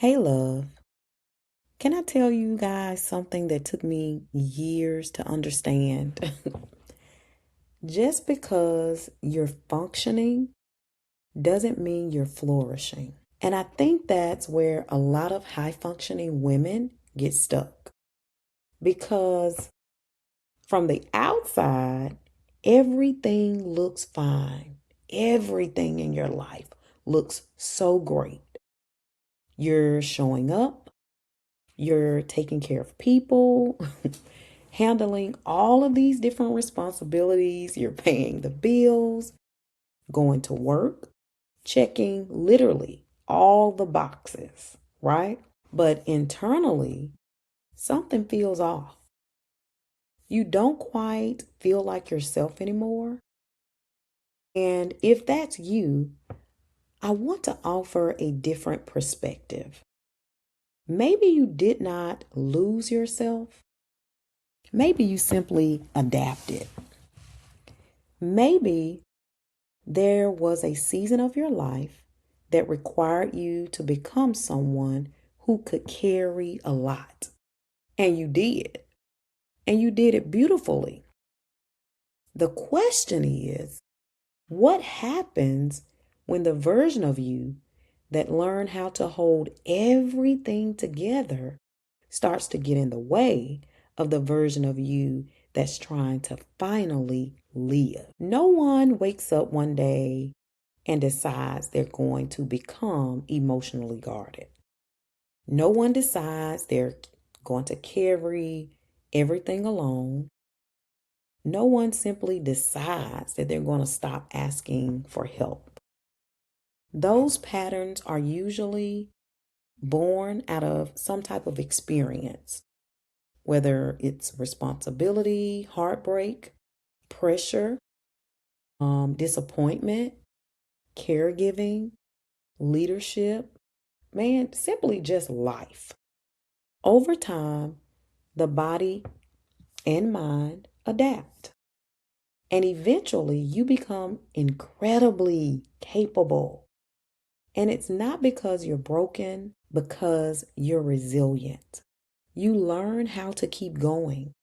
Hey, love. Can I tell you guys something that took me years to understand? Just because you're functioning doesn't mean you're flourishing. And I think that's where a lot of high functioning women get stuck. Because from the outside, everything looks fine. Everything in your life looks so great. You're showing up. You're taking care of people, handling all of these different responsibilities. You're paying the bills, going to work, checking literally all the boxes, right? But internally, something feels off. You don't quite feel like yourself anymore. And if that's you, I want to offer a different perspective. Maybe you did not lose yourself. Maybe you simply adapted. Maybe there was a season of your life that required you to become someone who could carry a lot. And you did. And you did it beautifully. The question is, what happens when the version of you that learned how to hold everything together starts to get in the way of the version of you that's trying to finally live? No one wakes up one day and decides they're going to become emotionally guarded. No one decides they're going to carry everything alone. No one simply decides that they're going to stop asking for help. Those patterns are usually born out of some type of experience, whether it's responsibility, heartbreak, pressure, disappointment, caregiving, leadership, man, simply just life. Over time, the body and mind adapt. And eventually, you become incredibly capable. And it's not because you're broken, because you're resilient. You learn how to keep going,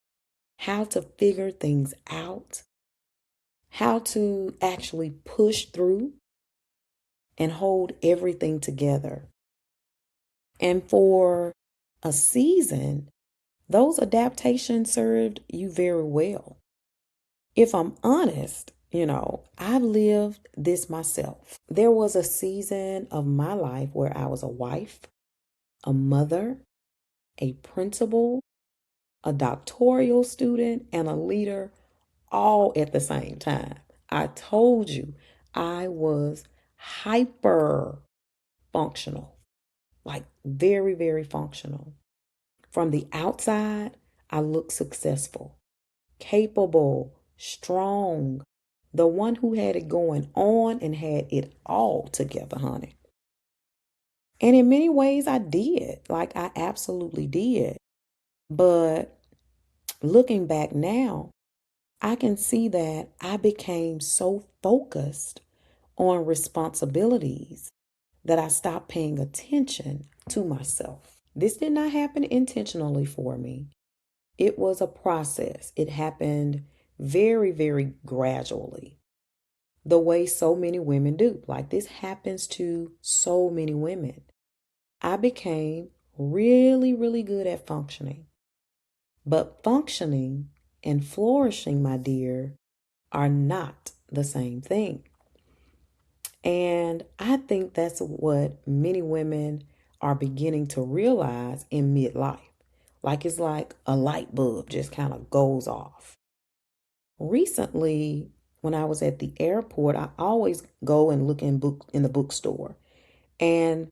how to figure things out, how to actually push through and hold everything together. And for a season, those adaptations served you very well. If I'm honest, I've lived this myself. There was a season of my life where I was a wife, a mother, a principal, a doctoral student, and a leader all at the same time. I told you I was hyper functional, like very, very functional. From the outside, I looked successful, capable, strong, the one who had it going on and had it all together, honey. And in many ways, I did. Like, I absolutely did. But looking back now, I can see that I became so focused on responsibilities that I stopped paying attention to myself. This did not happen intentionally for me. It was a process. It happened very, very gradually, the way so many women do. Like, this happens to so many women. I became really, really good at functioning. But functioning and flourishing, my dear, are not the same thing. And I think that's what many women are beginning to realize in midlife. Like, it's like a light bulb just kind of goes off. Recently, when I was at the airport, I always go and look in the bookstore. And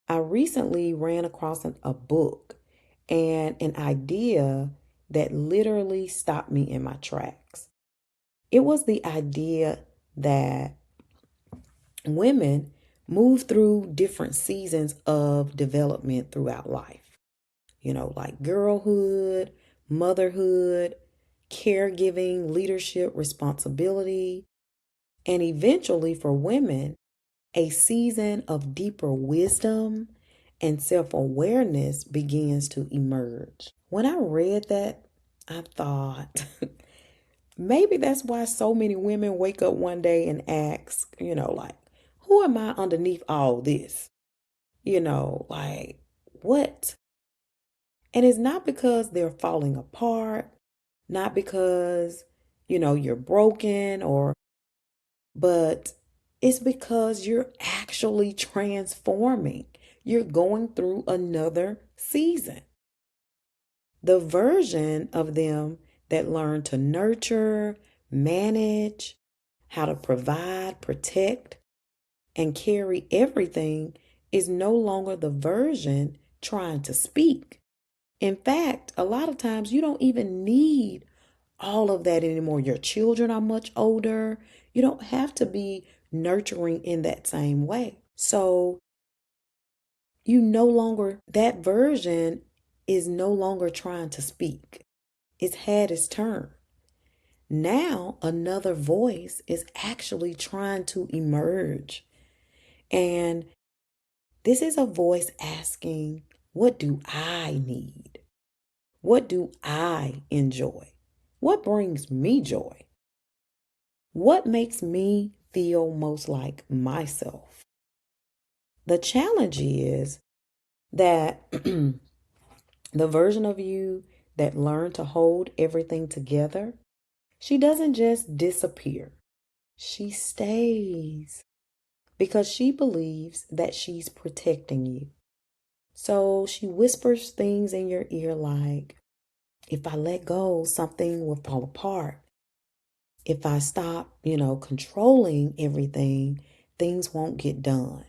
I recently ran across a book and an idea that literally stopped me in my tracks. It was the idea that women move through different seasons of development throughout life. Like girlhood, motherhood, caregiving, leadership, responsibility, and eventually for women, a season of deeper wisdom and self-awareness begins to emerge. When I read that, I thought maybe that's why so many women wake up one day and ask, like, who am I underneath all this? Like, what? And it's not because they're falling apart, not because, you're broken but it's because you're actually transforming. You're going through another season. The version of them that learn to nurture, manage, how to provide, protect, and carry everything is no longer the version trying to speak. In fact, a lot of times you don't even need all of that anymore. Your children are much older. You don't have to be nurturing in that same way. So that version is no longer trying to speak. It's had its turn. Now another voice is actually trying to emerge. And this is a voice asking, what do I need? What do I enjoy? What brings me joy? What makes me feel most like myself? The challenge is that the version of you that learned to hold everything together, she doesn't just disappear. She stays because she believes that she's protecting you. So she whispers things in your ear like, if I let go, something will fall apart. If I stop, controlling everything, things won't get done.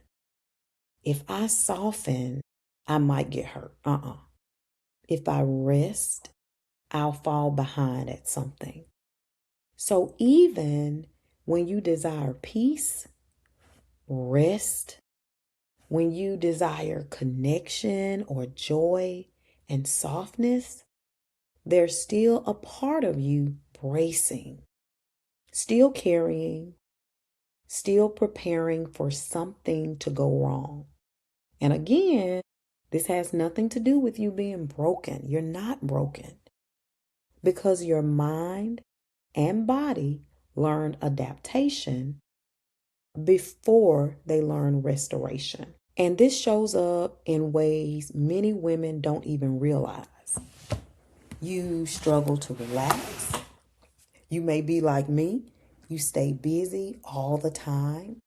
If I soften, I might get hurt. If I rest, I'll fall behind at something. So even when you desire peace, rest, when you desire connection or joy and softness, there's still a part of you bracing, still carrying, still preparing for something to go wrong. And again, this has nothing to do with you being broken. You're not broken because your mind and body learn adaptation before they learn restoration. And this shows up in ways many women don't even realize. You struggle to relax. You may be like me. You stay busy all the time.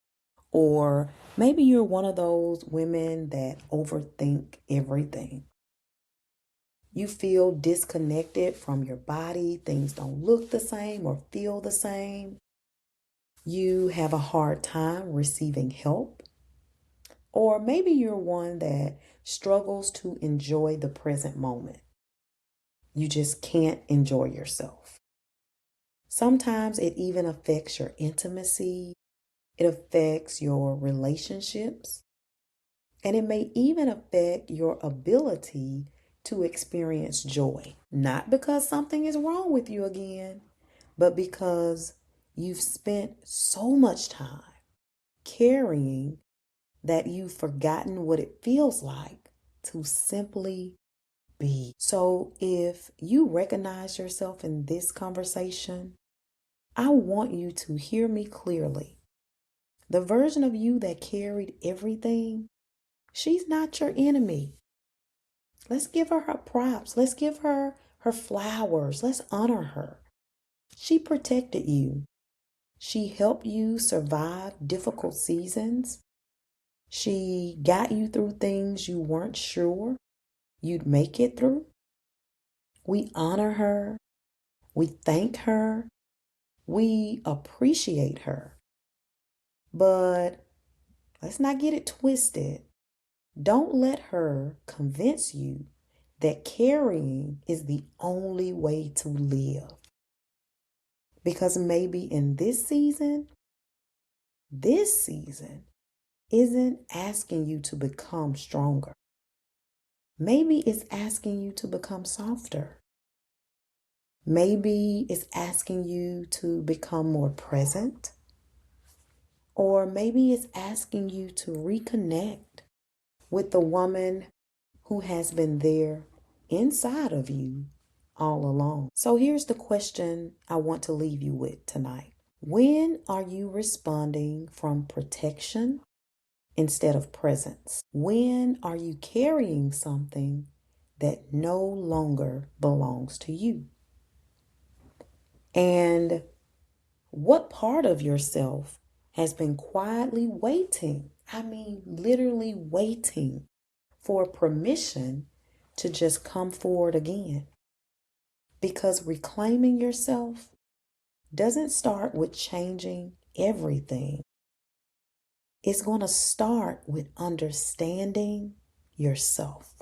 Or maybe you're one of those women that overthink everything. You feel disconnected from your body. Things don't look the same or feel the same. You have a hard time receiving help. Or maybe you're one that struggles to enjoy the present moment. You just can't enjoy yourself. Sometimes it even affects your intimacy. It affects your relationships. And it may even affect your ability to experience joy. Not because something is wrong with you again, but because you've spent so much time carrying that you've forgotten what it feels like to simply be. So if you recognize yourself in this conversation, I want you to hear me clearly. The version of you that carried everything, she's not your enemy. Let's give her her props. Let's give her her flowers. Let's honor her. She protected you. She helped you survive difficult seasons. She got you through things you weren't sure you'd make it through. We honor her. We thank her. We appreciate her. But let's not get it twisted. Don't let her convince you that carrying is the only way to live. Because maybe in this season isn't asking you to become stronger. Maybe it's asking you to become softer. Maybe it's asking you to become more present. Or maybe it's asking you to reconnect with the woman who has been there inside of you all along. So here's the question I want to leave you with tonight. When are you responding from protection instead of presence? When are you carrying something that no longer belongs to you? And what part of yourself has been quietly waiting? I mean, literally waiting for permission to just come forward again. Because reclaiming yourself doesn't start with changing everything. It's going to start with understanding yourself.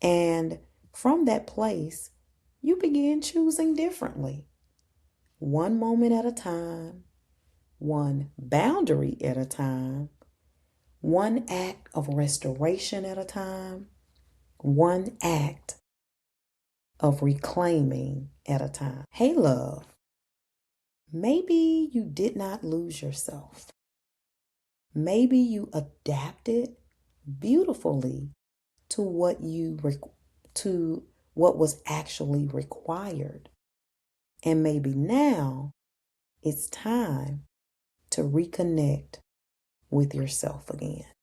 And from that place, you begin choosing differently. One moment at a time, one boundary at a time, one act of restoration at a time, one act of reclaiming at a time. Hey, love, maybe you did not lose yourself. Maybe you adapted beautifully to what was actually required. And maybe now it's time to reconnect with yourself again.